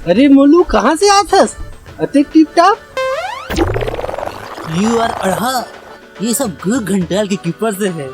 अरे मोलू कहाँ से आथस? अते टिप टाप। यू आर अढ़ा, ये सब गुरु घंटाल के कीपर से है।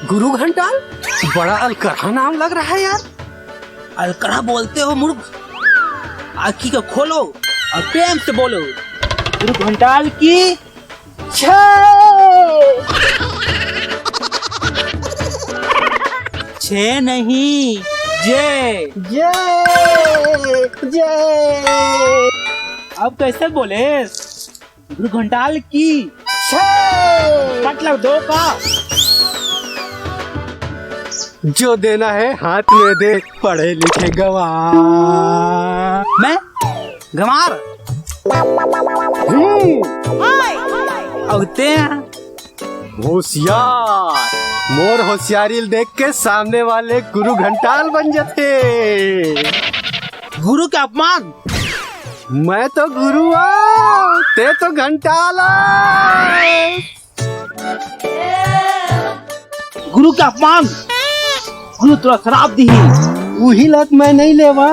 गुरु घंटाल? बड़ा अलकड़ा नाम लग रहा है यार। अलकड़ा बोलते हो मूर्ख? आँखी को खोलो और प्रेम से बोलो, गुरु घंटाल की छे नहीं जय जय जय। अब कैसे बोले? गुरु घंटाल की मतलब दो का। जो देना है हाथ में दे, पढ़े लिखे गवार। मैं गंवार औते हैं होशियार। मोर होशियारी देख के सामने वाले गुरु घंटाल बन जाते। गुरु का अपमान। मैं तो गुरु आ, ते तो घंटाल आ। गुरु का अपमान। गुरु तुरा शराब दी। वही लत मैं नहीं लेवा।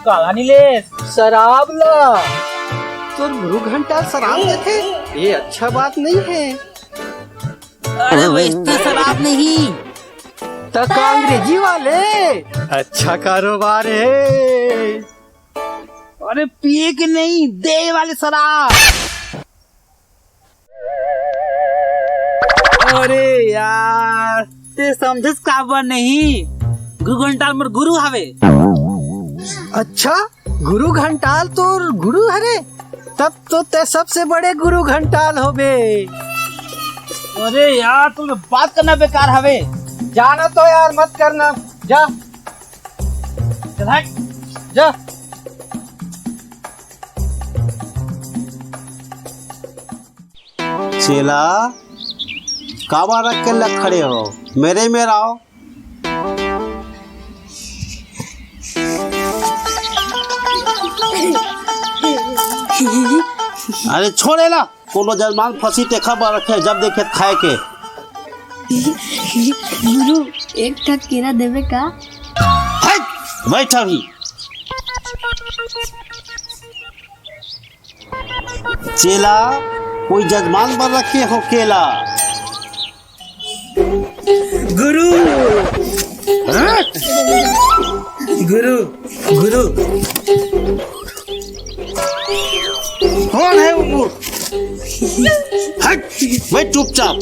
काला नीलेश शराब ला। तो गुरु घंटाल शराब देते, ये अच्छा बात नहीं है। अरे वैसे शराब नहीं, तो अंग्रेजी वाले अच्छा कारोबार है। अरे पिए के नहीं, दे वाले शराब। अरे यार ते समझस काबर नहीं। गुरु घंटाल मोर गुरु हवे। अच्छा गुरु घंटाल तो गुरु हरे, तब तो ते सबसे बड़े गुरु घंटाल होबे। अरे यार तुम बात करना बेकार हवे। जाना तो यार मत करना, जा चल हट जा। चेला काबा रख के लग खड़े हो, मेरे में आओ। अरे छोड़े ना, कोनो जजमान फंसी ते खबर रखे, जब देखे खाए के। गुरु एक ठक केरा देवे का? बैठा भी। चेला कोई जजमान बन रखे हो केला। गुरु गुरु गुरु कौन है वो मूर्ख? हट, बैठ चुपचाप।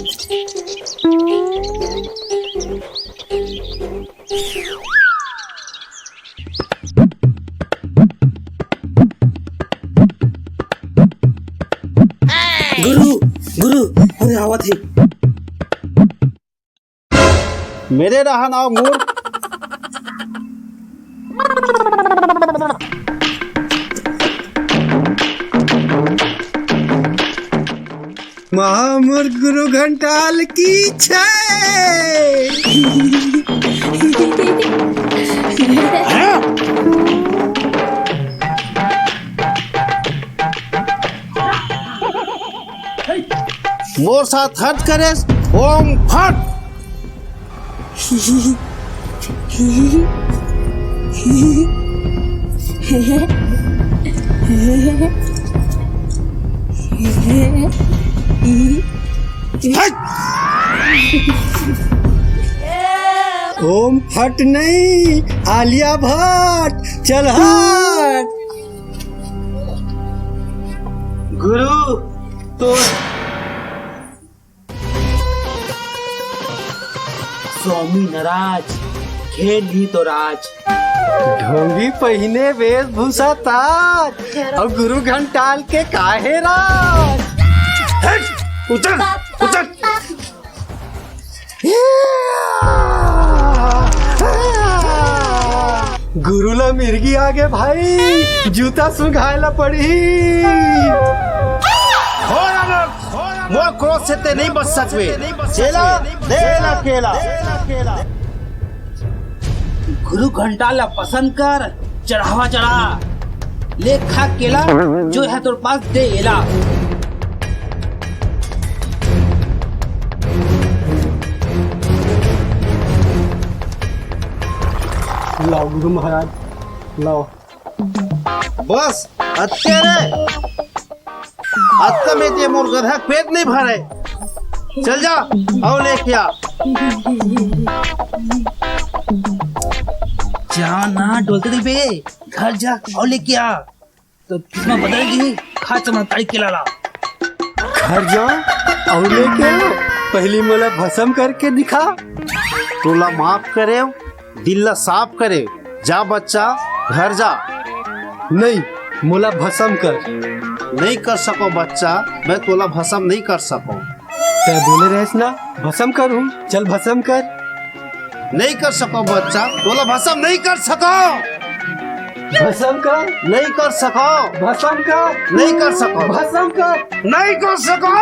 गुरु गुरु अरे आवत है। मेरे रहा ना मूर्ख। महामूर्ख गुरु घंटाल की जय। मोर साथ हट करे, ओम फट। ओम फट नहीं, आलिया भट्ट। चल हट। गुरु तो स्वामी नाराज, खेल ही तो राज। ढोंगी पहिने वेशभूषा ताज, और गुरु घंटाल के काहे राज। उतर उतर। गुरु ला मिर्गी आगे भाई, जूता सुंघायला पड़ी। मोर क्रोध से ते नहीं बच सकवे। चेला देला केला। गुरु घंटाल पसंद कर, चढ़ावा चढ़ा, ले खा केला जो है तोर पास दे एला। लाओ गुरु महाराज लाओ। बस अत्यारे अत्ता में ते मोर गधा पेट नहीं भरे। चल जा आओ लेके आ। जा ना डोलते दे बे, घर जा और लेके आ। तो किस्मत बदल गई, खा चमत्कारी के लाला। घर जाओ और लेके आओ, पहली मोला भस्म करके दिखा। तोला माफ करे दिल ला साफ करे। जा बच्चा घर जा। नहीं मोला भस्म कर। नहीं कर सको बच्चा, मैं तोला भस्म नहीं कर सको। तै बोले रहेस ना भस्म करूं, चल भस्म कर। नहीं कर सको बच्चा, तोला भस्म नहीं कर सको। भस्म कर। नहीं कर सको। भस्म कर। नहीं कर सको। भस्म कर। नहीं कर सको।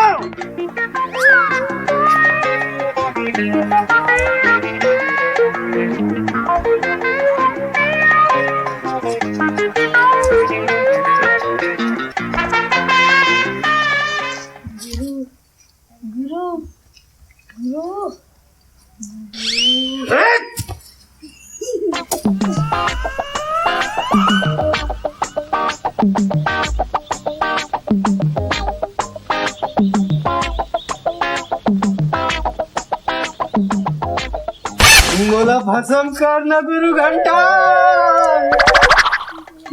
मोला भस्म कर ना गुरु घंटा।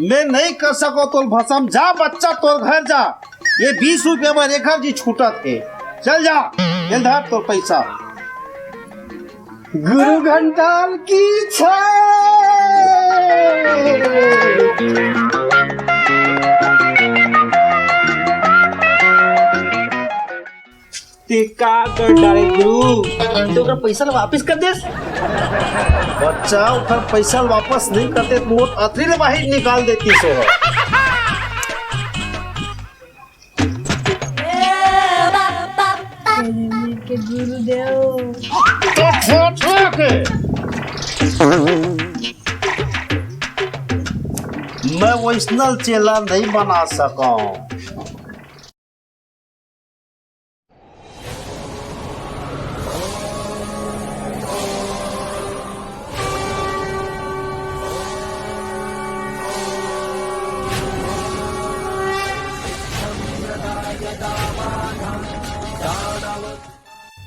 मैं नहीं कर सको तो भस्म। जा बच्चा तो घर जा। ये 20 रुपये में रेखा जी छूटा थे। चल जा, ये धर तो पैसा। गुरु घंटाल की का कर डाले गुरु, तो का पैसा वापस कर दे। बच्चा उधर पैसा वापस नहीं करते तो मोट अतरी ले बाहर निकाल देती सो। गुरुदेव मैं वैष्णव चेला नहीं बना सका।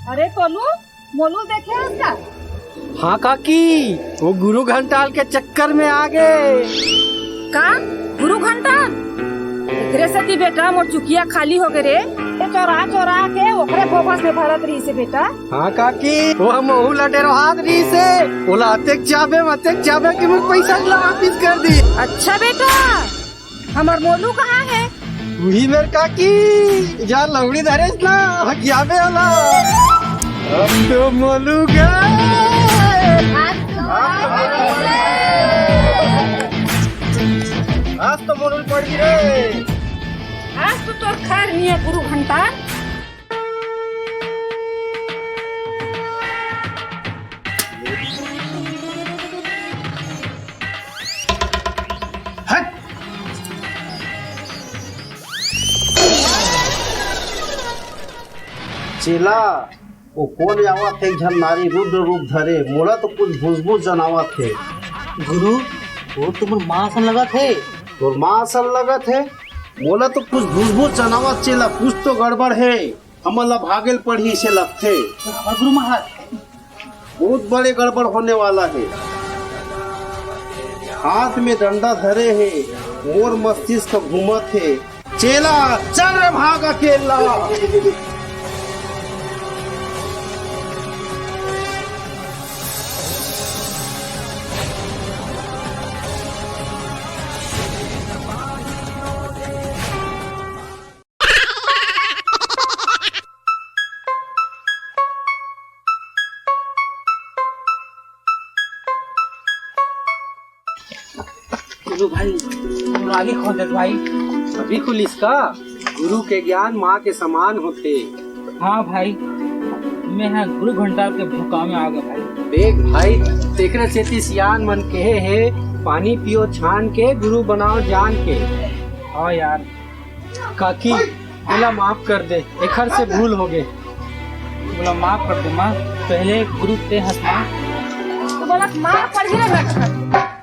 अरे कोलू मोलू देखे उसका। हाँ काकी, वो गुरु घंटाल के चक्कर में आ गए। का गुरु घंटा एकरे सती बेटा मोर चुकिया खाली हो गए रे। ते चोरा चोरा के ओकरे फोकस में भरत रही से बेटा। हाँ काकी, वो हम ओहू लटे हाथ रही से बोला अतेक चाबे कि मुझे पैसा वापिस कर दी। अच्छा बेटा, हमार मोलू कहाँ है? वही मेरे काकी जा लौड़ी धरे ना हकियाबे वाला। अब तो मोलू गए। आज तो मोलू पड़ गई रे। आज तो तोर खैर नहीं है गुरु घंटा। चेला वो कौन आवा थे? नारी रुद्र रूप धरे। मोला तो कुछ भूस जनावा थे। गुरु वो तुम माँ सन लगा थे। तो माँ असल लगा थे। मोला तो कुछ भूस जनावा चेला। कुछ तो गड़बड़ है। हमला भागल पड़ी से लगते। गुरु महाराज बहुत बड़े गड़बड़ होने वाला है। हाथ में डंडा धरे है, मोर मस्तिष्क घूमत है। चेला चल रे भाग अकेला। गुरु भाई आगे खोल दे भाई। अभी कुल इसका गुरु के ज्ञान माँ के समान होते। हाँ भाई, मैं हाँ गुरु घंटा के भूखा में आ गया भाई। देख भाई, तेकरे से सियान मन कहे है पानी पियो छान के, गुरु बनाओ जान के। हाँ यार काकी बोला माफ कर दे, एखर से भूल हो गए। बोला माफ कर दे माँ, पहले गुरु ते हंसना। तो बोला मार पड़ गई ना।